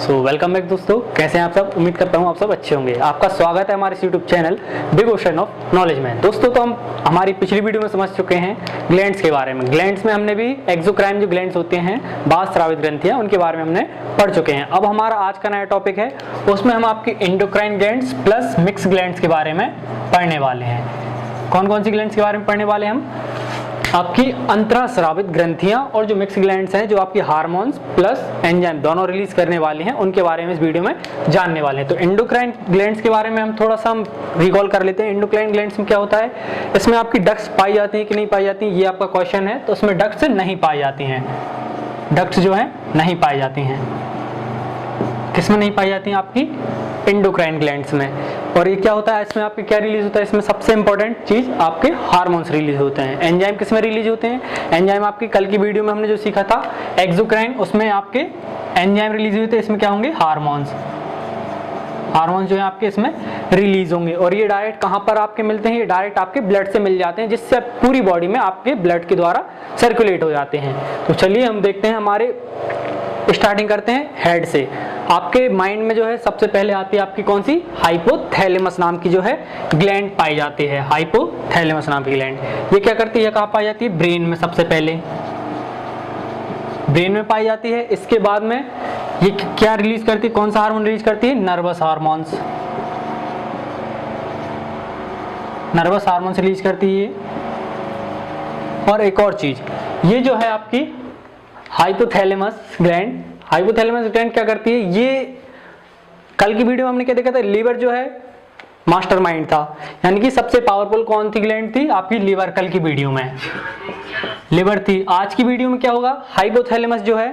Welcome back दोस्तों, कैसे हैं आप सब। उम्मीद करता हूं आप सब अच्छे होंगे। आपका स्वागत है हमारे YouTube channel big ocean of knowledge में। दोस्तों तो हम हमारी पिछली वीडियो में समझ चुके हैं ग्लैंड्स के बारे में। ग्लैंड्स में हमने भी एक्सोक्राइन जो ग्लैंड्स होते हैं, बाह्य स्रावित ग्रंथियां, उनके बारे में हमने पढ़ चुके हैं। अब हमारा आज का नया टॉपिक है, उसमें हम आपकी endocrine glands plus mix glands के बारे में पढ़ने वाले हैं। कौन कौन सी ग्लैंड्स के बारे में पढ़ने वाले हैं हम? आपकी अंतःस्रावित ग्रंथियां और जो मिक्स ग्लैंड्स हैं, जो आपकी हार्मोन्स प्लस एंजाइम दोनों रिलीज करने वाले हैं, उनके बारे में इस वीडियो में जानने वाले हैं। तो एंडोक्राइन ग्लैंड्स के बारे में हम थोड़ा सा रिकॉल कर लेते हैं। एंडोक्राइन ग्लैंड्स में क्या होता है, इसमें आपकी डक्ट्स पाई जाती हैं कि नहीं पाई जाती, ये आपका क्वेश्चन है। तो उसमें डक्ट्स नहीं पाई जाती हैं, डक्ट्स जो है नहीं पाई जाती हैं। किसमें नहीं पाई जाती हैं? आपकी एंडोक्राइन ग्लैंड्स में। और ये क्या होता है, इसमें आपके क्या रिलीज होता है? इसमें सबसे इंपॉर्टेंट चीज आपके हार्मोन्स रिलीज होते हैं। एंजाइम किसमें रिलीज होते हैं? एंजाइम आपकी कल की वीडियो में हमने जो सीखा था एक्सोक्राइन, उसमें आपके एंजाइम रिलीज होते हैं। इसमें क्या होंगे? हार्मोन्स। हार्मोन्स जो है आपके इसमें रिलीज होंगे। और ये डायरेक्ट कहां पर आपके मिलते हैं? ये डायरेक्ट आपके ब्लड से मिल जाते हैं, जिससे पूरी बॉडी में आपके ब्लड के द्वारा सर्कुलेट हो जाते हैं। तो चलिए हम देखते हैं, हमारे स्टार्टिंग करते हैं हेड से। आपके माइंड में जो है सबसे पहले आती है आपकी कौन सी? हाइपोथैलेमस नाम की जो है ग्लैंड पाई जाती है। हाइपोथैलेमस नाम की ग्लैंड ये क्या करती है? कहाँ पाई जाती है? ब्रेन में। सबसे पहले ब्रेन में पाई जाती है। इसके बाद में ये क्या रिलीज करती है? कौन सा हार्मोन रिलीज करती है? Nervous hormones. Nervous hormone release करती है। और एक और चीज, ये जो है आपकी हाइपोथैलेमस ग्लैंड, हाइपोथैलेमस ग्लैंड क्या करती है? ये कल की वीडियो में हमने क्या देखा था, लीवर जो है मास्टरमाइंड था, यानी कि सबसे पावरफुल कौन सी ग्लैंड थी? आपकी लीवर। कल की वीडियो में लीवर थी। आज की वीडियो में क्या होगा? हाइपोथैलेमस जो है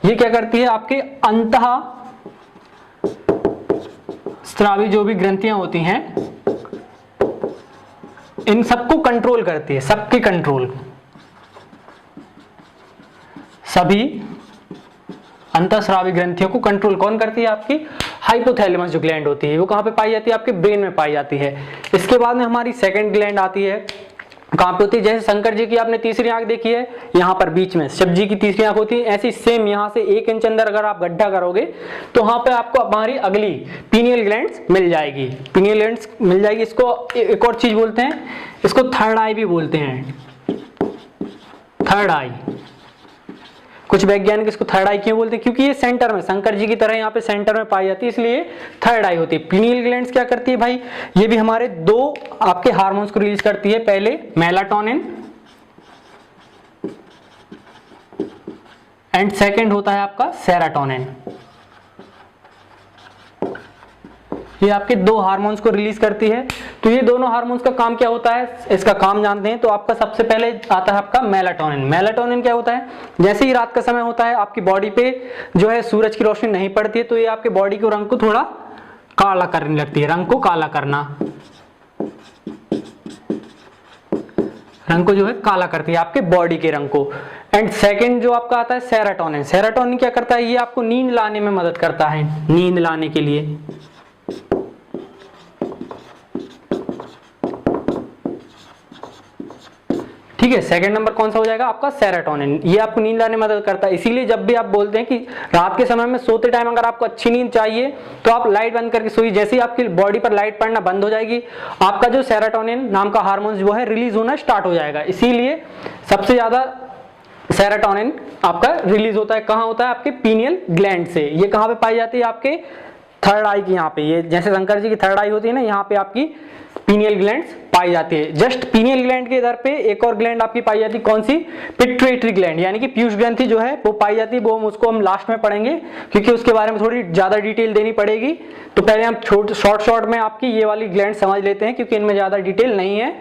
ये क्या करती है? आपके अंतः स्रावी जो भी ग्रंथियां होती हैं, इन सबको कंट्रोल करती है। सबकी कंट्रोल, सभी अंतःस्रावी ग्रंथियों को कंट्रोल कौन करती है? आपकी हाइपोथैलेमस जो ग्लैंड होती है। वो कहां पे पाई जाती है? आपके ब्रेन में पाई जाती है। इसके बाद में हमारी सेकंड ग्लैंड आती है, कहां पे होती है? जैसे शंकर जी की आपने तीसरी आंख देखी है, यहाँ पर बीच में शिव जी की तीसरी आंख होती है, ऐसी सेम यहाँ से 1 इंच अंदर अगर आप गड्ढा करोगे तो वहां पे आपको हमारी अगली पीनियल ग्लैंड्स मिल जाएगी। पीनियल ग्लैंड्स मिल जाएगी। इसको एक और चीज बोलते हैं, इसको थर्ड आई भी बोलते हैं। थर्ड आई, कुछ वैज्ञानिक इसको थर्ड आई क्यों बोलते हैं? क्योंकि ये सेंटर में, शंकर जी की तरह यहाँ पे सेंटर में पाई जाती है, इसलिए थर्ड आई होती है। पीनियल ग्लैंड्स क्या करती है भाई? ये भी हमारे दो आपके हार्मोन्स को रिलीज करती है। पहले मेलाटोनिन एंड सेकंड होता है आपका सेरोटोनिन। ये आपके दो हार्मोन्स को रिलीज करती है। तो ये दोनों हार्मोन्स का काम क्या होता है, इसका काम जानते हैं। तो आपका सबसे पहले आता है आपका मेलाटोनिन। मेलाटोनिन क्या होता है? जैसे ही रात का समय होता है, आपकी बॉडी पे जो है सूरज की रोशनी नहीं पड़ती है, तो ये आपके बॉडी के रंग को थोड़ा काला करने लगती है। रंग को काला करना, रंग को जो है काला करती है आपके बॉडी के रंग को। एंड सेकंड जो आपका आता है सेरोटोनिन। सेरोटोनिन क्या करता है? ये आपको नींद लाने में मदद करता है, नींद लाने के लिए। ठीक है, सेकंड नंबर कौन सा हो जाएगा? आपका सेरोटोनिन। ये आपको नींद लाने में मदद करता है। इसीलिए जब भी आप बोलते हैं कि रात के समय में सोते टाइम अगर आपको अच्छी नींद चाहिए तो आप लाइट बंद करके सोइए। जैसे ही आपकी बॉडी पर लाइट पड़ना बंद हो जाएगी, आपका जो सेरोटोनिन नाम का हार्मोन वो है रिलीज होना स्टार्ट हो जाएगा। इसीलिए सबसे ज्यादा सेरोटोनिन आपका रिलीज होता है। कहां होता है? आपके पीनियल ग्लैंड से। ये कहां पे पाई जाती है? आपके थर्ड आई की यहाँ पे। ये जैसे शंकर जी की थर्ड आई होती है ना, यहाँ पे आपकी पीनियल ग्लैंड्स पाई जाती है। जस्ट पीनियल ग्लैंड के इधर पे एक और ग्लैंड आपकी पाई जाती है, कौन सी? पिट्यूटरी ग्लैंड, यानी कि पीयूष ग्रंथि जो है वो पाई जाती है। वो उसको हम लास्ट में पढ़ेंगे, क्योंकि उसके बारे में थोड़ी ज्यादा डिटेल देनी पड़ेगी। तो पहले हम शॉर्ट में आपकी ये वाली ग्लैंड समझ लेते हैं, क्योंकि इनमें ज्यादा डिटेल नहीं है।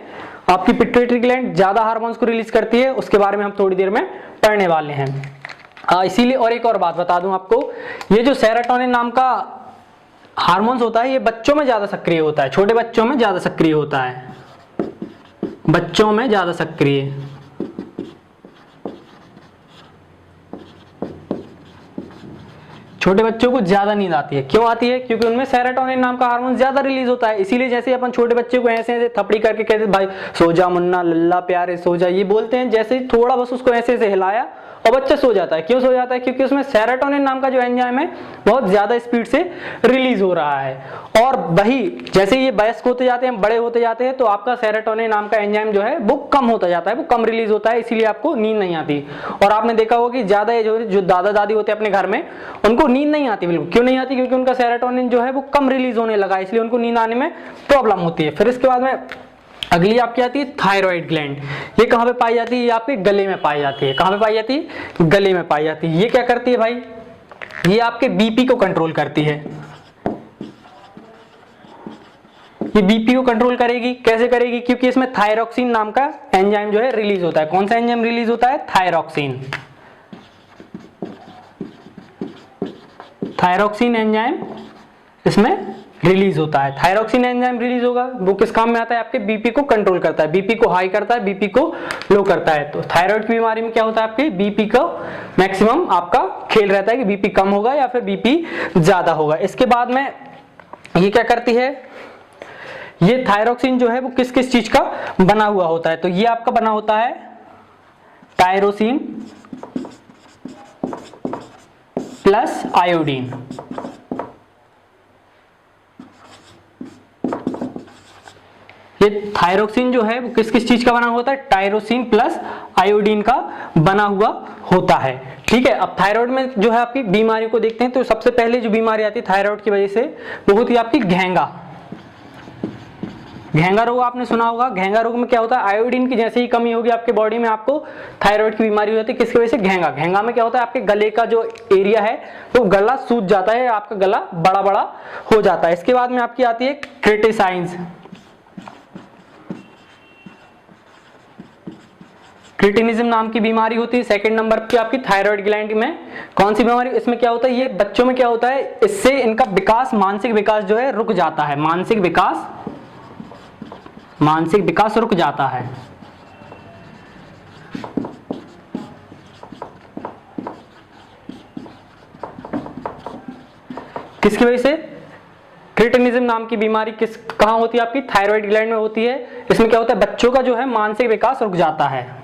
आपकी पिट्यूटरी ग्लैंड ज्यादा हार्मोन्स को रिलीज करती है, उसके बारे में हम थोड़ी देर में पढ़ने वाले हैं। इसीलिए और एक और बात बता दूं आपको, ये जो सेरोटोनिन नाम का हार्मोन्स होता है, ये बच्चों में ज्यादा सक्रिय होता है। छोटे बच्चों में ज्यादा सक्रिय होता है, बच्चों में ज्यादा सक्रिय। छोटे बच्चों को ज्यादा नींद आती है। क्यों आती है? क्योंकि उनमें सेरोटोनिन नाम का हार्मोन ज्यादा रिलीज होता है। इसीलिए जैसे अपन छोटे बच्चे को ऐसे ऐसे थपड़ी करके कहते भाई सो जा मुन्ना लल्ला प्यारे सो जा, ये बोलते हैं। जैसे ही थोड़ा बस उसको ऐसे ऐसे हिलाया और बच्चा सो जाता है। क्यों सो जाता है? क्योंकि उसमें सेरोटोनिन नाम का जो एंजाइम है बहुत ज्यादा स्पीड से रिलीज हो रहा है। और वही जैसे ये वयस्क होते जाते हैं, बड़े होते जाते हैं, तो आपका सेरोटोनिन नाम का एंजाइम जो है वो कम होता जाता है, वो कम रिलीज होता है, इसीलिए आपको नींद नहीं आती। और आपने देखा होगा कि ज्यादा जो दादा दादी होते हैं अपने घर में, उनको नींद नहीं आती बिल्कुल। क्यों नहीं आती? क्योंकि उनका सेरोटोनिन जो है वो कम रिलीज होने लगा, इसलिए उनको नींद आने में प्रॉब्लम होती है। फिर इसके बाद में अगली आपकी आती है थायराइड ग्लैंड। ये कहाँ पे पाई जाती है? ये आपके गले में पाई जाती है। कहाँ पे पाई जाती है? गले में पाई जाती है। ये क्या करती है भाई? ये आपके बीपी को कंट्रोल करती है। ये बीपी को कंट्रोल करेगी। कैसे करेगी? क्योंकि इसमें थायरॉक्सिन नाम का एंजाइम जो है रिलीज होता है। कौन सा एंजाइम रिलीज होता है? थायरॉक्सिन। थायरॉक्सिन एंजाइम इसमें रिलीज होता है। थायरॉक्सिन एंजाइम रिलीज होगा, वो किस काम में आता है? आपके बीपी को कंट्रोल करता है, बीपी को हाई करता है, बीपी को लो करता है। तो थायराइड की बीमारी में क्या होता है? आपके बीपी का मैक्सिमम आपका खेल रहता है कि बीपी कम होगा या फिर बीपी ज्यादा होगा। इसके बाद में ये क्या करती है? ये थायरॉक्सिन जो है वो किस किस चीज का बना हुआ होता है? तो ये आपका बना होता है टायरोसिन प्लस आयोडीन। ये थायरोक्सिन जो है वो किस किस चीज का बना होता है? टायरोसिन प्लस आयोडीन का बना हुआ होता है। ठीक है, अब थायराइड में जो है आपकी बीमारी को देखते हैं। तो सबसे पहले जो बीमारी आती है थायराइड की वजह से वो होती है आपकी घेंगा। घेंगा रोग आपने सुना होगा। घेंगा रोग में क्या होता है? आयोडीन की जैसे ही कमी होगी आपके बॉडी में, आपको थायराइड की बीमारी हो जाती है। किसकी वजह से? घेंगा। घेंगा में क्या होता है? आपके गले का जो एरिया है तो गला सूज जाता है, आपका गला बड़ा बड़ा हो जाता है। इसके बाद में आपकी आती है क्रिटिसाइंस। क्रिटिनिज्म नाम की बीमारी होती है सेकंड नंबर पे आपकी थायराइड ग्लैंड में। कौन सी बीमारी? इसमें क्या होता है? ये बच्चों में क्या होता है? इससे इनका विकास, मानसिक विकास जो है रुक जाता है। मानसिक विकास रुक जाता है। किसकी वजह से? क्रिटिनिज्म नाम की बीमारी कहां होती है? आपकी थायराइड ग्लैंड में होती है। इसमें क्या होता है? बच्चों का जो है मानसिक विकास रुक जाता है,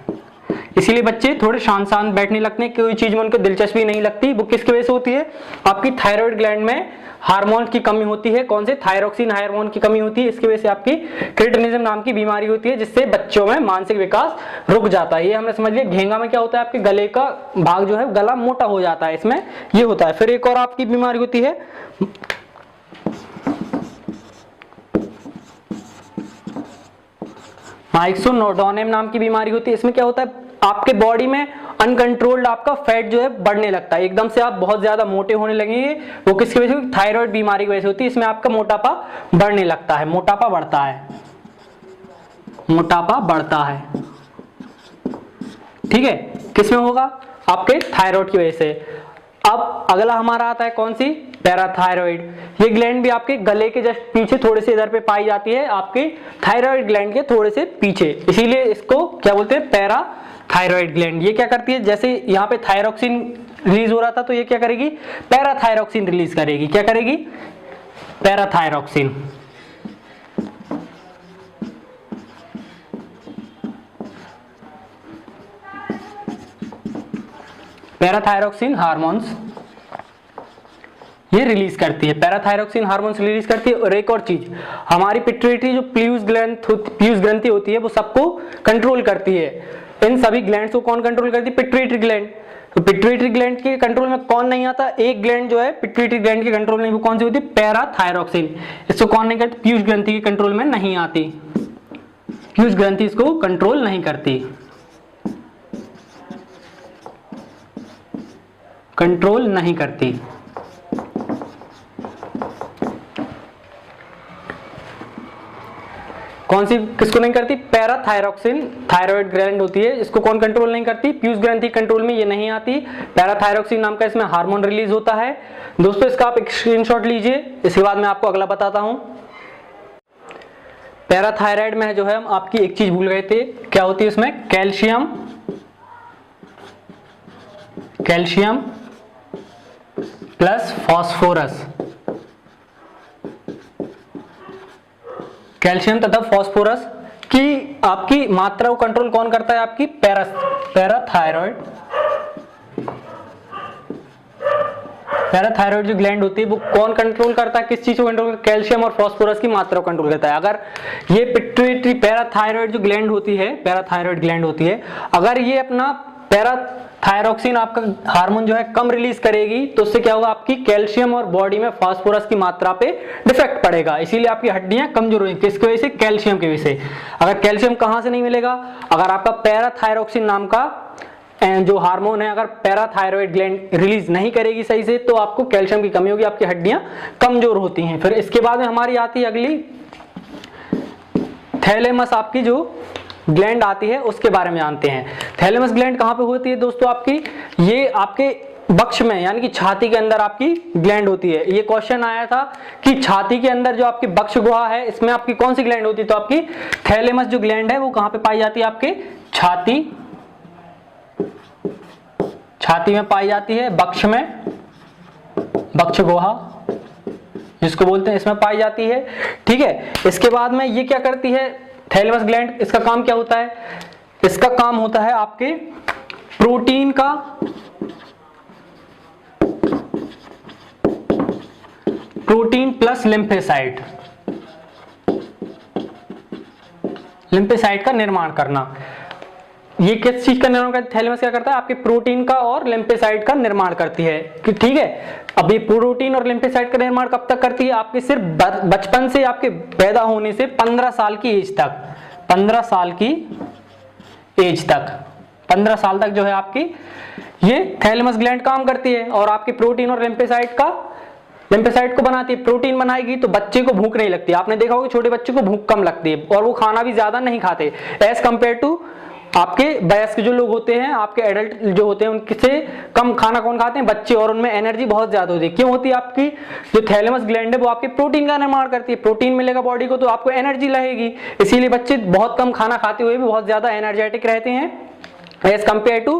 इसीलिए बच्चे थोड़े शांत शांत बैठने लगते हैं, कोई चीज में उनको दिलचस्पी नहीं लगती। वो किसकी वजह से होती है? आपकी थायराइड ग्लैंड में हार्मोन की कमी होती है। कौन से? थायरोक्सिन हार्मोन की कमी होती है। इसकी वजह से आपकी क्रिटिनिज्म नाम की बीमारी होती है, जिससे बच्चों में मानसिक विकास रुक जाता है। ये हमने समझ लिया। घेंगा में क्या होता है? आपके गले का भाग जो है गला मोटा हो जाता है, इसमें ये होता है। फिर एक और आपकी बीमारी होती है माइक्सोनोडोनियम नाम की बीमारी होती है। इसमें क्या होता है? आपके बॉडी में अनकंट्रोल्ड आपका फैट जो है बढ़ने लगता है, एकदम से आप बहुत ज्यादा मोटे होने लगेंगे। वो किसकी वजह से? थायराइड बीमारी की वजह से होती है। इसमें आपका मोटापा बढ़ने लगता है, मोटापा बढ़ता है, मोटापा बढ़ता है। ठीक है, किसमें होगा? आपके थायराइड की वजह से। अब अगला हमारा आता है कौन सी? पैराथायरॉइड। ये ग्लैंड भी आपके गले के जस्ट पीछे थोड़े से इधर पे पाई जाती है, आपके थायराइड ग्लैंड के थोड़े से पीछे, इसीलिए इसको क्या बोलते हैं? Parathyroid gland. ये क्या करती है? जैसे यहाँ पे थायरोक्सिन रिलीज हो रहा था, तो ये क्या करेगी? पैराथायरोक्सिन रिलीज करेगी। क्या करेगी? पैराथायरोक्सिन। पैराथायरोक्सिन हार्मोन्स ये रिलीज करती है। पैराथायरोक्सिन हार्मोन्स रिलीज करती है। और एक और चीज, हमारी पिट्यूटरी जो पीयूष ग्रंथि होती है वो सबको कंट्रोल करती है। इन सभी ग्लैंड्स को कौन कंट्रोल करती है? Pituitary gland. तो पिट्यूटरी ग्लैंड के कंट्रोल में कौन नहीं आता? एक ग्लैंड जो है पिट्यूटरी ग्लैंड के कंट्रोल में, वो कौन सी होती है? पैराथायरोक्सिन। इसको कौन नहीं करती? पीयूष ग्रंथि के कंट्रोल में नहीं आती। पीयूष ग्रंथि इसको कंट्रोल नहीं करती, कंट्रोल नहीं करती। कौन सी किसको नहीं करती? पैराथायरोक्सिन थायराइड ग्लैंड होती है, इसको कौन कंट्रोल नहीं करती? पीयूष ग्रंथि कंट्रोल में ये नहीं आती। पैराथायरोक्सिन नाम का इसमें हार्मोन रिलीज होता है। दोस्तों इसका आप एक स्क्रीनशॉट लीजिए, इसके बाद मैं आपको अगला बताता हूं। पैराथायराइड में जो है हम आपकी एक चीज भूल गए थे, क्या होती है इसमें? Calcium, calcium plus phosphorus. Calcium तथा फॉस्फोरस की आपकी मात्रा को कंट्रोल कौन करता है? आपकी पैराथायरॉइड पैराथायरॉइड जो ग्लैंड होती है वो कौन कंट्रोल करता है, किस चीज को कंट्रोल करता है? कैल्शियम और फास्फोरस की मात्रा को कंट्रोल करता है। अगर ये पिट्यूटरी पैराथायरॉइड जो ग्लैंड होती है, पैराथायरॉइड ग्लैंड होती है, अगर ये अपना पैराथायरॉक्सिन आपका हार्मोन जो है कम रिलीज करेगी तो उससे क्या होगा, आपकी कैल्शियम और बॉडी में फास्फोरस की मात्रा पे डिफेक्ट पड़ेगा। इसीलिए आपकी हड्डियां कमजोर होंगी। किसकी वजह से? कैल्शियम की वजह से। अगर कैल्शियम कहां से नहीं मिलेगा? अगर आपका पैराथायरॉक्सिन नाम का जो हार्मोन है अगर पैराथायरॉइड ग्लैंड रिलीज नहीं करेगी सही से तो आपको कैल्शियम की कमी होगी, आपकी हड्डियां कमजोर होती हैं। फिर इसके बाद में हमारी आती है अगली थैलेमस, आपकी जो ग्लैंड आती है उसके बारे में जानते हैं। थैलेमस ग्लैंड कहां पे होती है दोस्तों? आपकी ये आपके बक्ष में यानी कि छाती के अंदर आपकी ग्लैंड होती है। ये क्वेश्चन आया था कि छाती के अंदर जो आपकी बक्ष गुहा है इसमें आपकी कौन सी ग्लैंड होती है? तो आपकी थैलेमस जो ग्लैंड है वो कहां पे पाई जाती है? आपके छाती में पाई जाती है, बक्ष में, बक्ष गुहा जिसको बोलते हैं, इसमें पाई जाती है। ठीक है, इसके बाद में ये क्या करती है थैलेमस ग्लैंड? इसका काम क्या होता है? इसका काम होता है आपके प्रोटीन का प्रोटीन प्लस लिम्फेसाइट का निर्माण करना। ये किस चीज का निर्माण करती है? थैलेमस क्या करता है? आपके प्रोटीन का और लिम्फेसाइट का निर्माण करती है। ठीक है, अब ये प्रोटीन और लिम्फेसाइट का निर्माण कब तक करती है? आपके सिर्फ बचपन से, आपके पैदा होने से 15 साल की एज तक, 15 साल की एज तक, 15 साल तक जो है आपकी ये थैलेमस ग्लैंड काम करती है और आपके प्रोटीन और लिम्फेसाइट को बनाती है। प्रोटीन बनाएगी तो बच्चे को भूख नहीं लगती। आपने देखा होगा छोटे बच्चे को भूख कम लगती है और वो खाना भी ज्यादा नहीं खाते एज कंपेयर टू आपके वयस्क जो लोग होते हैं, आपके एडल्ट जो होते हैं उनसे कम खाना कौन खाते हैं? बच्चे। और उनमें एनर्जी बहुत ज्यादा होती है। क्यों होती है? आपकी जो थैलेमस ग्लैंड है वो आपके प्रोटीन का निर्माण करती है। प्रोटीन मिलेगा बॉडी को तो आपको एनर्जी रहेगी। इसीलिए बच्चे बहुत कम खाना खाते हुए भी बहुत ज्यादा एनर्जेटिक रहते हैं एज कंपेयर टू,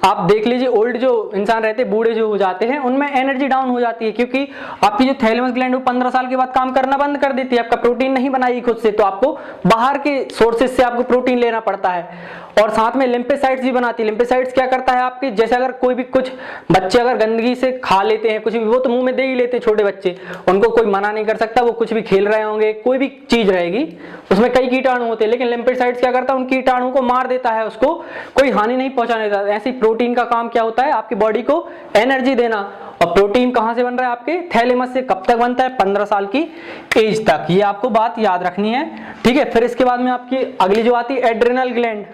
आप देख लीजिए ओल्ड जो इंसान रहते हैं, बूढ़े जो हो जाते हैं, उनमें एनर्जी डाउन हो जाती है क्योंकि आपकी जो थैलेमस ग्लैंड है वो 15 साल के बाद काम करना बंद कर देती है। आपका प्रोटीन नहीं बनाएगी खुद से, तो आपको बाहर के सोर्सेज से आपको प्रोटीन लेना पड़ता है। और साथ में लिम्फेसाइट्स भी बनाती है। लिम्फेसाइट्स क्या करता है आपके, जैसे अगर कोई भी कुछ बच्चे अगर गंदगी से खा लेते हैं कुछ भी, वो तो मुंह में दे ही लेते हैं छोटे बच्चे, उनको कोई मना नहीं कर सकता। वो कुछ भी खेल रहे होंगे, कोई भी चीज रहेगी उसमें कई कीटाणु होते हैं, लेकिन लिम्फेसाइट्स क्या करता है उन कीटाणु को मार देता है, उसको कोई हानि नहीं पहुंचाने देता। ऐसे प्रोटीन का काम क्या होता है? आपकी बॉडी को एनर्जी देना। और प्रोटीन कहां से बन रहा है? आपके थैलेमस से। कब तक बनता है? 15 साल की एज तक। ये आपको बात याद रखनी है। ठीक है, फिर इसके बाद में आपकी अगली जो आती है एड्रिनल ग्लैंड।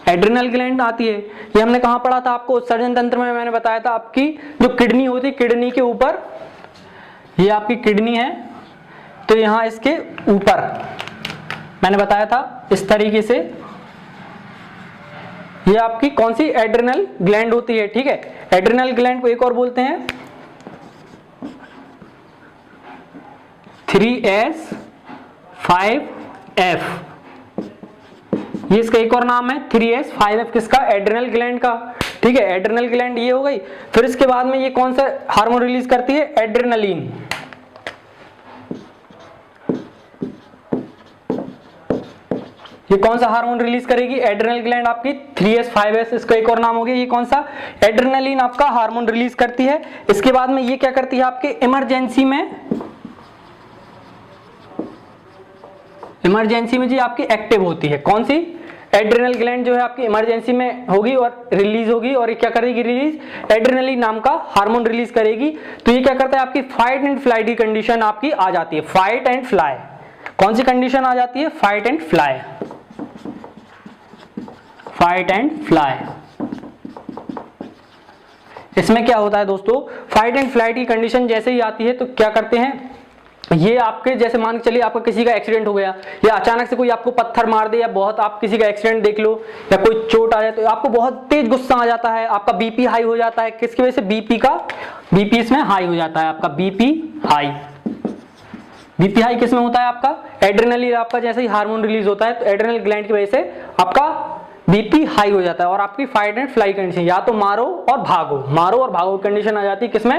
एड्रिनल ग्लैंड आती है, ये हमने कहां पढ़ा था? आपको उत्सर्जन तंत्र में मैंने बताया था। आपकी जो किडनी होती है, किडनी के ऊपर, ये आपकी किडनी है तो यहां इसके ऊपर मैंने बताया था इस तरीके से ये आपकी कौन सी एड्रिनल ग्लैंड होती है। ठीक है, एड्रिनल ग्लैंड को एक और बोलते हैं 3S 5F, ये इसका एक और नाम है 3S 5F, किसका? एड्रिनल ग्लैंड का। ठीक है, एड्रिनल ग्लैंड ये हो गई। फिर इसके बाद में ये कौन सा हार्मोन रिलीज करती है? एड्रेनलिन। ये कौन सा हार्मोन रिलीज करेगी? एड्रिनल ग्लैंड आपकी 3S 5S, इसका एक और नाम हो गया। ये कौन सा? एड्रेनलिन आपका हार्मोन रिलीज करती है। इसके बाद में ये क्या करती है? आपके इमरजेंसी में जी आपकी एक्टिव होती है। कौन सी? एड्रिनल ग्लैंड जो है आपकी इमरजेंसी में होगी और रिलीज होगी, और ये क्या करेगी? रिलीज एड्रेनलिन नाम का हार्मोन रिलीज करेगी। तो ये क्या करता है? आपकी फाइट एंड फ्लाइट की कंडीशन आपकी आ जाती है। फाइट एंड फ्लाई, कौन सी कंडीशन आ जाती है? Fight and fly, fight and fly. इसमें क्या होता है दोस्तों? फाइट एंड फ्लाइट की कंडीशन जैसे ही आती है तो क्या करते हैं ये आपके, जैसे मान के चलिए आपका किसी का एक्सीडेंट हो गया या अचानक से कोई आपको पत्थर मार दे या बहुत आप किसी का एक्सीडेंट देख लो या कोई चोट आ जाए तो आपको बहुत तेज गुस्सा आ जाता है, आपका बीपी हाई हो जाता है। किसकी वजह से? बीपी इसमें हाई हो जाता है। आपका बीपी हाई किस में होता है? आपका एड्रेनलिन, आपका जैसे ही हार्मोन रिलीज होता है तो एड्रेनल ग्लैंड की वजह से आपका बीपी हाई हो जाता है और आपकी फाइट एंड फ्लाई कंडीशन, या तो मारो और भागो कंडीशन आ जाती है। किसमें?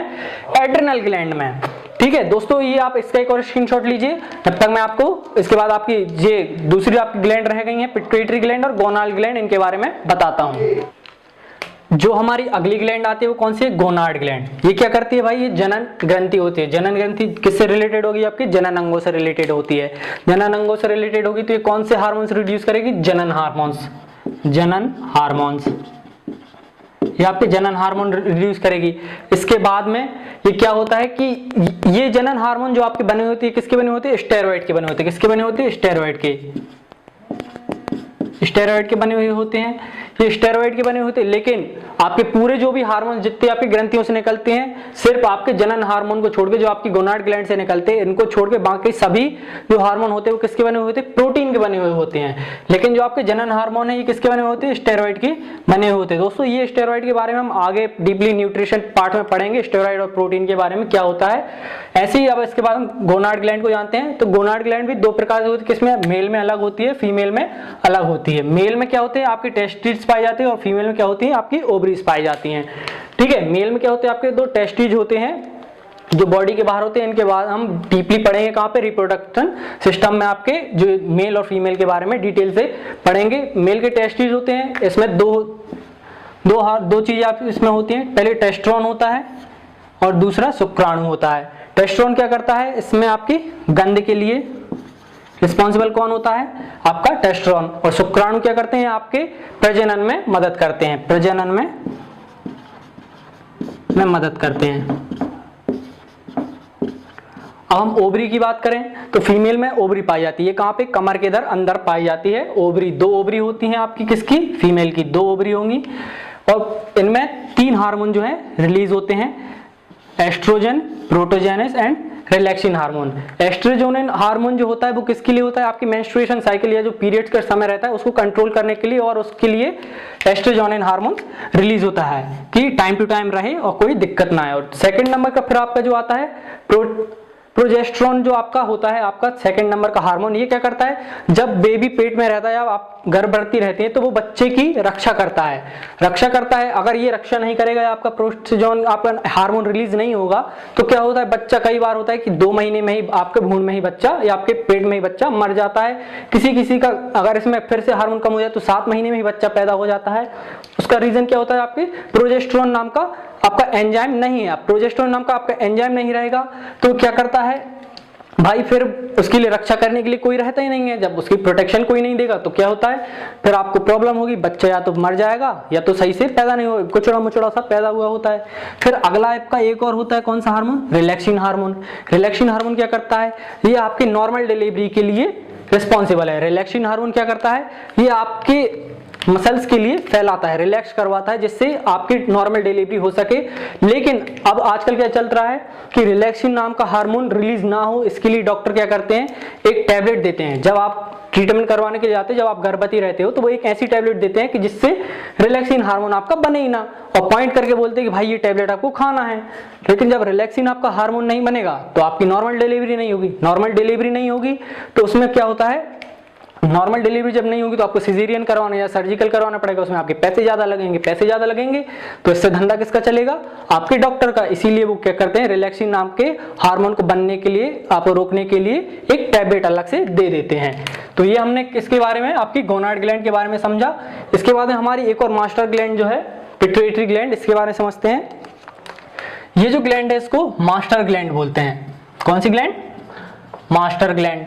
एड्रेनल ग्लैंड में। ठीक है दोस्तों, ये आप इसका एक और स्क्रीनशॉट लीजिए। तब तक मैं आपको इसके बाद आपकी ये दूसरी आपकी ग्लैंड रह गई है पिट्यूटरी ग्लैंड और गोनाल ग्लैंड, इनके बारे में बताता हूं। जो हमारी अगली ग्लैंड आती है वो कौन सी है, गोनाड ग्लैंड। ये क्या करती है भाई, ये जनन ग्रंथि होती है। जनन ग्रंथि किससे रिलेटेड होगी, आपकी जनन अंगों से रिलेटेड होती है। जनन अंगों से रिलेटेड होगी तो ये कौन से हार्मोन्स रिड्यूस करेगी, जनन हार्मोन्स। जनन हार्मोन्स, ये आपके जनन हार्मोन रिड्यूस करेगी। इसके बाद में ये क्या होता है कि ये जनन हार्मोन जो आपके बने होती है किसके बने होते हैं, स्टेरॉइड के बने होते हैं। किसके बने होते हैं, स्टेरॉइड के। स्टेरॉइड के बने हुए होते हैं, ये स्टेरॉइड के बने होते हैं। लेकिन आपके पूरे जो भी हार्मोन जितने आपकी ग्रंथियों से निकलते हैं, सिर्फ आपके जनन हार्मोन को छोड़ के जो आपकी गोनाड ग्लैंड से निकलते हैं, इनको छोड़ के बाकी सभी जो हार्मोन होते हैं वो किसके बने हुए होते हैं, प्रोटीन के बने हुए होते हैं। लेकिन जो आपके जनन हार्मोन है ये किसके बने हुए होते हैं, स्टेरॉइड के बने हुए होते हैं। दोस्तों ये स्टेरॉइड के बारे में हम आगे डीपली न्यूट्रिशन पार्ट में पढ़ेंगे, स्टेरॉइड और प्रोटीन के बारे में क्या होता है। ऐसे ही अब इसके बाद हम गोनाड ग्लैंड को जानते हैं। तो गोनाड ग्लैंड भी दो प्रकार से होती है, किसमें, मेल में अलग होती है, फीमेल में अलग होती है। मेल में क्या होते हैं, आपकी टेस्टिस पाई जाती है, और फीमेल में क्या होती है, आपकी ओवरीज पाई जाती हैं। ठीक है, मेल में क्या होते हैं, आपके दो टेस्टिज होते हैं जो बॉडी के बाहर होते हैं। इनके बाद हम डीपली पढ़ेंगे कहाँ पे, रिप्रोडक्शन सिस्टम में आपके जो मेल और फीमेल के बारे में डिटेल से पढ़ेंगे। मेल के टेस्टिज होते हैं, इसमें दो चीजें आप इसमें होती हैं। पहले टेस्टोस्टेरोन होता है और दूसरा शुक्राणु होता है। टेस्टोस्टेरोन क्या करता है, इसमें आपकी गंध के लिए रिस्पॉन्सिबल कौन होता है, आपका टेस्टोस्टेरोन। और शुक्राणु क्या करते हैं, आपके प्रजनन में मदद करते हैं, प्रजनन में मदद करते हैं। अब हम ओवरी की बात करें तो फीमेल में ओवरी पाई जाती है, कहाँ पे, कमर के इधर अंदर पाई जाती है ओवरी। दो ओवरी होती हैं आपकी, किसकी, फीमेल की दो ओवरी होंगी। और इनमें 3 हार्मोन जो है रिलीज होते हैं, estrogen, protogenes and relaxin hormone. Estrogen hormone जो होता है वो किसके लिए होता है, आपकी मेंस्ट्रुएशन साइकिल या जो पीरियड्स का समय रहता है उसको कंट्रोल करने के लिए, और उसके लिए एस्ट्रोजन हार्मोन रिलीज होता है कि टाइम टू टाइम रहे और कोई दिक्कत ना आए। और सेकंड नंबर का फिर आपका जो आता है प्रोजेस्टेरोन जो आपका होता है, आपका सेकंड नंबर का हार्मोन। ये क्या करता है, जब बेबी पेट में रहता है या आप गर्भवती रहती है तो वो बच्चे की रक्षा करता है। अगर ये रक्षा नहीं करेगा या आपका प्रोजेस्टेरोन आपका हार्मोन रिलीज नहीं होगा तो क्या होता है, बच्चा कई बार होता है कि 2 महीने में ही आपके भ्रूण में ही बच्चा या आपके पेट में ही बच्चा मर जाता है। किसी का अगर इसमें फिर से हार्मोन कम हो जाए तो 7 महीने में ही बच्चा पैदा हो जाता है। उसका रीजन क्या होता है, आपके प्रोजेस्टेरोन नाम का आपका एंजाइम नहीं है। प्रोजेस्टेरोन नाम का आपका एंजाइम नहीं रहेगा तो क्या करता है भाई, फिर उसके लिए रक्षा करने के लिए कोई रहता ही नहीं है। जब उसकी प्रोटेक्शन कोई नहीं देगा तो क्या होता है, फिर आपको प्रॉब्लम होगी, बच्चा या तो मर जाएगा या तो सही से पैदा नहीं होगा, कुचड़ा मुचड़ा सा पैदा हुआ होता है। फिर अगला आपका एक और होता है, कौन सा hormone, relaxin hormone. Relaxin hormone क्या करता है, ये आपकी नॉर्मल डिलीवरी के लिए रिस्पॉन्सिबल है। रिलैक्सिन हार्मोन क्या करता है, ये आपके मसल्स के लिए फैलाता है, रिलैक्स करवाता है, जिससे आपकी नॉर्मल डिलीवरी हो सके। लेकिन अब आजकल क्या चल रहा है कि रिलैक्सिन नाम का हार्मोन रिलीज ना हो, इसके लिए डॉक्टर क्या करते हैं, एक टैबलेट देते हैं। जब आप ट्रीटमेंट करवाने के लिए जाते हैं, जब आप गर्भवती रहते हो तो वो एक ऐसी टैबलेट देते हैं कि जिससे रिलैक्सिन हार्मोन आपका बने ही ना, और पॉइंट करके बोलते हैं कि भाई ये टैबलेट आपको खाना है। लेकिन जब रिलैक्सिन आपका हार्मोन नहीं बनेगा तो आपकी नॉर्मल डिलीवरी नहीं होगी। नॉर्मल डिलीवरी नहीं होगी तो उसमें क्या होता है, नॉर्मल डिलीवरी जब नहीं होगी तो आपको सिजेरियन करवाना या सर्जिकल करवाना पड़ेगा, उसमें आपके पैसे ज्यादा लगेंगे। तो इससे धंधा किसका चलेगा, आपके डॉक्टर का। इसीलिए वो क्या करते हैं, रिलैक्सिन नाम के हार्मोन को बनने के लिए, आपको रोकने के लिए एक टैबलेट अलग से दे देते हैं। तो ये हमने किसके बारे में, आपकी गोनाड ग्लैंड के बारे में समझा। इसके बाद हमारी एक और मास्टर ग्लैंड जो है पिट्यूटरी ग्लैंड, इसके बारे में समझते हैं। ये जो ग्लैंड है इसको मास्टर ग्लैंड बोलते हैं। कौन सी ग्लैंड, मास्टर ग्लैंड,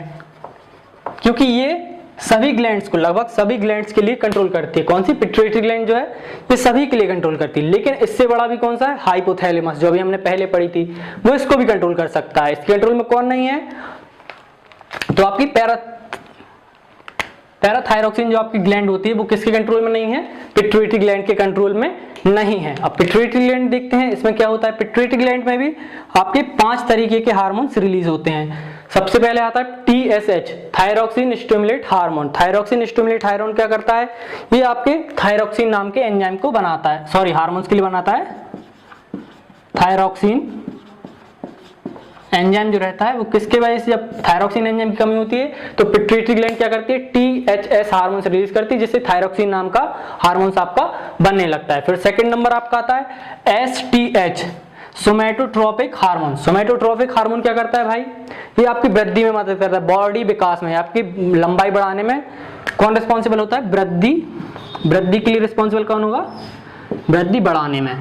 क्योंकि ये सभी ग्लैंड्स को, लगभग सभी ग्लैंड्स के लिए कंट्रोल करती है। कौन सी, पिट्यूटरी ग्लैंड जो है ये सभी के लिए कंट्रोल करती है। लेकिन इससे बड़ा भी कौन सा है, हाइपोथैलेमस, जो अभी हमने पहले पढ़ी थी, वो इसको भी कंट्रोल कर सकता है। इसके कंट्रोल में कौन नहीं है, तो आपकी पैराथायरॉक्सिन जो आपकी ग्लैंड होती है वो किसके कंट्रोल में नहीं है, पिट्यूटरी ग्लैंड के कंट्रोल में नहीं है। अब पिट्यूटरी ग्लैंड देखते हैं, इसमें क्या होता है। पिट्यूटरी ग्लैंड में भी आपके 5 तरीके के हार्मोन्स रिलीज होते हैं। सबसे पहले आता है TSH, thyroxine stimulate hormone. Thyroxine stimulate hormone क्या करता है, ये आपके थायरॉक्सिन नाम के एंजाइम को बनाता है, सॉरी हार्मोन्स के लिए बनाता है। थायरॉक्सिन एंजाइम जो रहता है वो किसके वजह से, जब थायरॉक्सिन एंजाइम की कमी होती है तो पिट्यूटरी ग्लैंड क्या करती है, THS हार्मोन रिलीज करती है, जिससे थायरॉक्सिन नाम का हार्मोन आपका बनने लगता है। फिर सेकंड नंबर आपका आता है STH, सोमैटोट्रोपिक हार्मोन। सोमैटोट्रोपिक हार्मोन क्या करता है भाई, ये आपकी वृद्धि में मदद करता है, बॉडी विकास में, आपकी लंबाई बढ़ाने में। कौन रिस्पॉन्सिबल होता है, वृद्धि के लिए रिस्पॉन्सिबल कौन होगा, वृद्धि बढ़ाने में।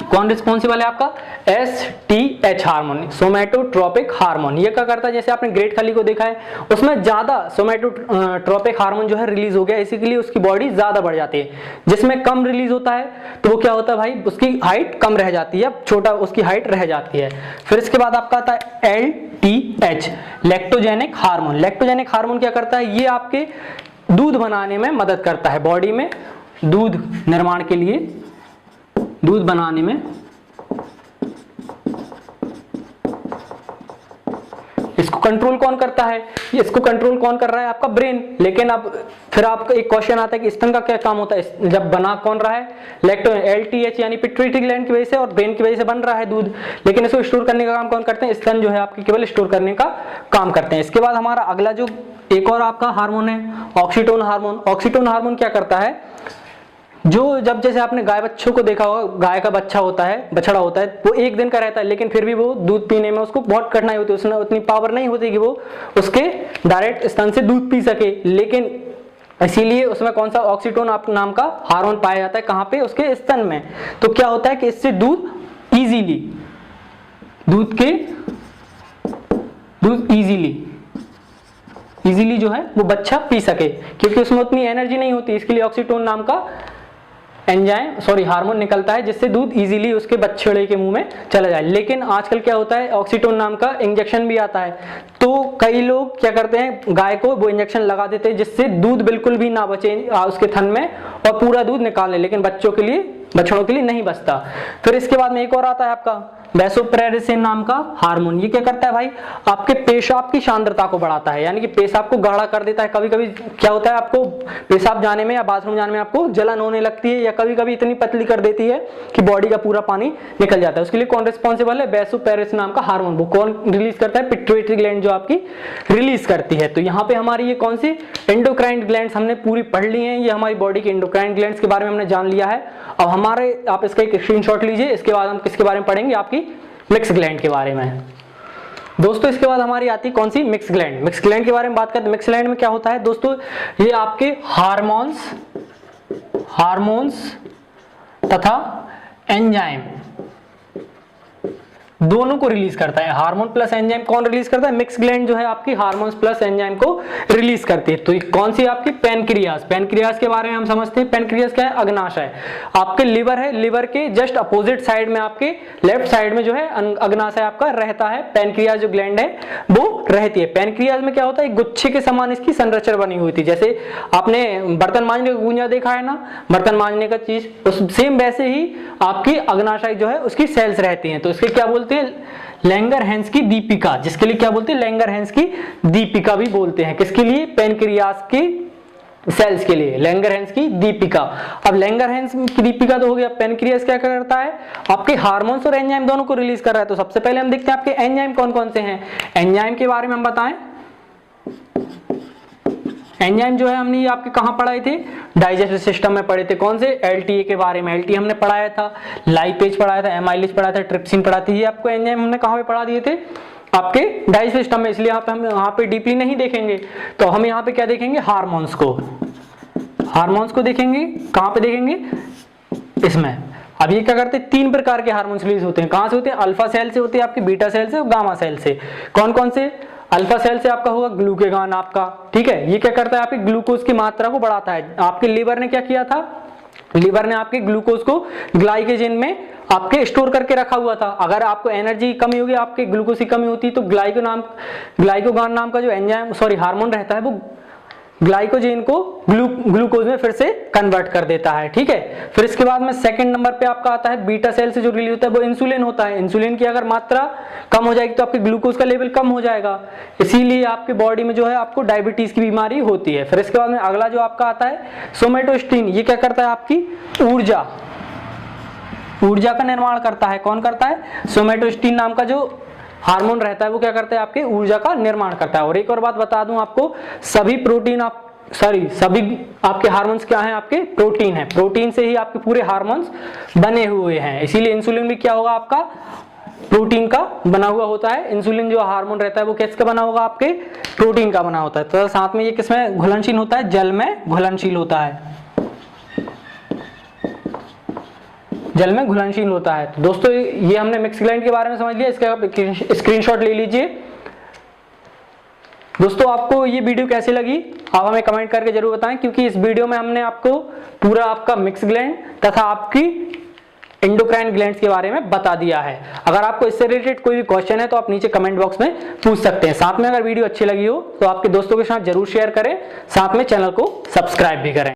कौन रिस्पॉन्सिबल है आपका? STH hormone, somatotropic hormone. ये क्या करता है, जैसे आपने ग्रेट खली को देखा है, उसमें ज्यादा सोमैटोट्रोपिक हार्मोन जो है रिलीज हो गया, इसीलिए उसकी बॉडी ज्यादा बढ़ जाती है। जिसमें कम रिलीज होता है तो वो क्या होता है भाई, उसकी हाइट कम रह जाती है, छोटा उसकी हाइट रह जाती है। फिर इसके बाद आपका आता है LTH, lactogenic hormone. Lactogenic hormone क्या करता है, ये आपके दूध बनाने में मदद करता है, बॉडी में दूध निर्माण के लिए, दूध बनाने में। इसको कंट्रोल कौन करता है? इसको कंट्रोल कौन कर रहा है? आपका ब्रेन। लेकिन अब फिर आपका एक क्वेश्चन आता है कि स्तन का क्या काम होता है, जब बना कौन रहा है? LTH यानी पिट्यूटरी ग्लैंड की वजह से और ब्रेन की वजह से बन रहा है दूध, लेकिन इसको स्टोर करने का काम कौन करते हैं? स्तन जो है आपके केवल स्टोर करने का काम करते हैं। इसके बाद हमारा अगला जो एक और आपका हार्मोन है, ऑक्सीटोन हार्मोन। ऑक्सीटोन हार्मोन क्या करता है, जो जब जैसे आपने गाय बच्चों को देखा होगा, गाय का बच्चा होता है, बछड़ा होता है, वो 1 दिन का रहता है, लेकिन फिर भी वो दूध पीने में उसको बहुत कठिनाई होती है, उसने उतनी पावर नहीं होती कि वो उसके डायरेक्ट स्तन से दूध पी सके। लेकिन इसीलिए उसमें कौन सा ऑक्सीटोन नाम का हार्मोन पाया जाता है, कहाँ पे? उसके स्तन में। तो क्या होता है कि इससे दूध इजीली जो है वो बच्चा पी सके, क्योंकि उसमें उतनी एनर्जी नहीं होती, इसके लिए ऑक्सीटोन नाम का हार्मोन निकलता है, जिससे दूध इजीली उसके बछड़े के मुंह में चला जाए। लेकिन आजकल क्या होता है, ऑक्सीटोन नाम का इंजेक्शन भी आता है, तो कई लोग क्या करते हैं, गाय को वो इंजेक्शन लगा देते हैं, जिससे दूध बिल्कुल भी ना बचे उसके थन में और पूरा दूध निकाल ले, लेकिन बछड़ों के लिए नहीं बचता। फिर इसके बाद में एक और आता है आपका वैसोप्रेसिन नाम का हार्मोन। ये क्या करता है भाई, आपके पेशाब की सांद्रता को बढ़ाता है, यानी कि पेशाब को गाढ़ा कर देता है। कभी कभी क्या होता है, आपको पेशाब जाने में या बाथरूम जाने में आपको जलन होने लगती है, या कभी कभी इतनी पतली कर देती है कि बॉडी का पूरा पानी निकल जाता है। उसके लिए कौन रिस्पॉन्सिबल है? वैसोप्रेसिन नाम का हार्मोन। वो कौन रिलीज करता है? पिट्यूटरी ग्लैंड जो आपकी रिलीज करती है। तो यहाँ पे हमारी ये कौन सी एंडोक्राइन ग्लैंड्स हमने पूरी पढ़ ली है, ये हमारी बॉडी के एंडोक्राइन ग्लैंड्स के बारे में हमने जान लिया है। अब आप इसका एक स्क्रीनशॉट लीजिए। इसके बाद हम किसके बारे में पढ़ेंगे? आपकी मिक्स ग्लैंड के बारे में। दोस्तों इसके बाद हमारी आती है कौन सी? Mix gland. मिक्स ग्लैंड के बारे में बात करते हैं। मिक्स ग्लैंड में क्या होता है दोस्तों, ये आपके हार्मोन्स तथा एंजाइम दोनों को रिलीज करता है। हार्मोन प्लस एंजाइम कौन रिलीज करता है? मिक्स ग्लैंड जो है आपकी हार्मोन्स प्लस एंजाइम को रिलीज करती है। तो कौन सी आपकी? पैनक्रियाज। पैनक्रियाज के बारे में हम समझते हैं, पैनक्रियाज क्या है? अग्नाशय। आपके लिवर है, लिवर के जस्ट अपोजिट साइड में, आपके लेफ्ट साइड में जो है अग्नाशय आपका रहता है। पैनक्रियाज जो ग्लैंड है वो रहती है। पैनक्रियाज में क्या होता है, गुच्छे के समान इसकी संरचना बनी हुई थी। जैसे आपने बर्तन मांजने का गुंजा देखा है ना, बर्तन मांजने का चीज, उस सेम वैसे ही आपकी अग्नाशय जो है उसकी सेल्स रहती हैं। तो इसके क्या बोलते हैं? लैंगरहैंस की दीपिका, जिसके लिए क्या बोलते हैं? लैंगरहैंस की दीपिका भी बोलते हैं। किसके लिए? पैनक्रियाज की सेल्स के लिए, लैंगरहैंस की दीपिका। अब लैंगरहैंस की दीपिका तो हो गया। पैनक्रियाज क्या करता है? आपके हार्मोन्स और एंजाइम दोनों को रिलीज कर रहा है। तो सबसे पहले हम देखते हैं आपके एंजाइम कौन कौन से हैं। एंजाइम के बारे में हम बताएं। एंजाइम जो है हमने ये आपके कहां पढ़ाए थे? डाइजेस्टिव सिस्टम में पढ़े थे। कौन से? LTA के बारे में। LTA हमने पढ़ाया था, लाइपेज पढ़ाया था, एमाइलेज पढ़ाया था, ट्रिप्सिन पढ़ा थी। ये आपको एंजाइम हमने कहां पे पढ़ा दिए थे? आपके डाइजेस्टिव सिस्टम में। इसलिए यहाँ पे हम यहाँ पे डीपली नहीं देखेंगे। तो हम यहाँ पे क्या देखेंगे? हार्मोन्स को देखेंगे। कहां पे देखेंगे? इसमें। अब ये क्या करते हैं? 3 प्रकार के हार्मोन्स रिलीज होते हैं। कहां से होते हैं? अल्फा सेल से होते हैं, आपके बीटा सेल से और गामा सेल से। कौन कौन से? अल्फा सेल से आपका होगा ग्लूकेगॉन आपका, ठीक है। ये क्या करता है? आपके ग्लूकोज की मात्रा को बढ़ाता है। आपके लिवर ने क्या किया था? लिवर ने आपके ग्लूकोज को ग्लाइकोजन में आपके स्टोर करके रखा हुआ था। अगर आपको एनर्जी की कमी होगी, आपके ग्लूकोज की कमी होती है, तो ग्लाइकोगॉन नाम का जो हार्मोन रहता है, वो ग्लाइकोजन को ग्लूकोज में फिर से कन्वर्ट कर देता है, ठीक है। फिर इसके बाद में सेकंड नंबर पे आपका आता है बीटा सेल से जो रिलीज होता है वो इंसुलिन होता है। इंसुलिन की अगर मात्रा कम हो जाएगी तो आपके ग्लूकोज का लेवल कम हो जाएगा, इसीलिए आपके बॉडी में जो है आपको डायबिटीज की बीमारी होती है। फिर इसके बाद में अगला जो आपका आता है सोमेटोस्टिन। ये क्या करता है? आपकी ऊर्जा का निर्माण करता है। कौन करता है? सोमेटोस्टिन नाम का जो हार्मोन रहता है वो क्या करता है? आपके ऊर्जा का निर्माण करता है। और एक और बात बता दूं आपको, सभी आपके हार्मोन्स क्या हैं? आपके प्रोटीन है। प्रोटीन से ही आपके पूरे हार्मोन्स बने हुए हैं, इसीलिए इंसुलिन भी क्या होगा? आपका प्रोटीन का बना हुआ होता है। इंसुलिन जो हार्मोन रहता है वो किसका बना होगा? आपके प्रोटीन का बना होता है। तो साथ में ये किसमें घुलनशील होता है? जल में घुलनशील होता है। जल में घुलनशील होता है। तो दोस्तों ये हमने मिक्स ग्लैंड के बारे में समझ लिया, इसका आप स्क्रीनशॉट ले लीजिए। दोस्तों आपको ये वीडियो कैसी लगी आप हमें कमेंट करके जरूर बताएं, क्योंकि इस वीडियो में हमने आपको पूरा आपका मिक्स ग्लैंड तथा आपकी एंडोक्राइन ग्लैंड्स के बारे में बता दिया है। अगर आपको इससे रिलेटेड कोई भी क्वेश्चन है तो आप नीचे कमेंट बॉक्स में पूछ सकते हैं। साथ में अगर वीडियो अच्छी लगी हो तो आपके दोस्तों के साथ जरूर शेयर करें, साथ में चैनल को सब्सक्राइब भी करें।